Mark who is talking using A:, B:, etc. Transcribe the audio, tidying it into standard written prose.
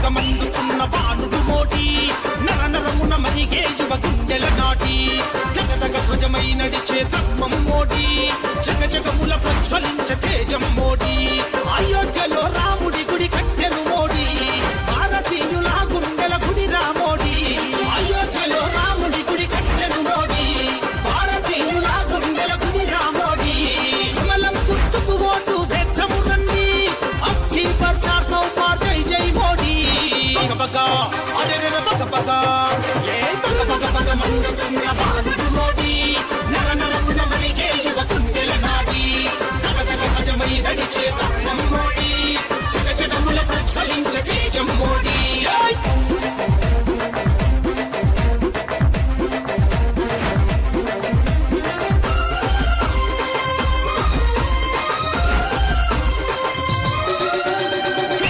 A: మండుతున్న బాణుడు మోడీ నరనరమున మరిగే యువ గుండెల నాటి జగదగ ధ్వజమై నడిచే ధర్మం మోడీ జగజగముల ప్రజ్వలించ తేజం మోడీ అయోధ్యలో రాముడి గుడి కట్టెను మోడీ భారతీయుల గుండెల గుడి రామోడీ అయోధ్యలో రాముడి గుడి కట్టెను మోడీ భారతీయుల గుండెల గుడి రామోడీ కమలం గుర్తుకు ఓటు వేద్దాము రండి అబ్కి పర్ 400 పార్ జై జై మోడీ బగ బగ అరే రే బగ బగ ఏ బగ బగ బగ మండుతున్న బాణుడు మోడీ నర నరమున మరిగే యువ గుండెల నాటి దగదగ ధ్వజమై నడిచే ధర్మం మోడీ జగజగముల ప్రజ్వలించే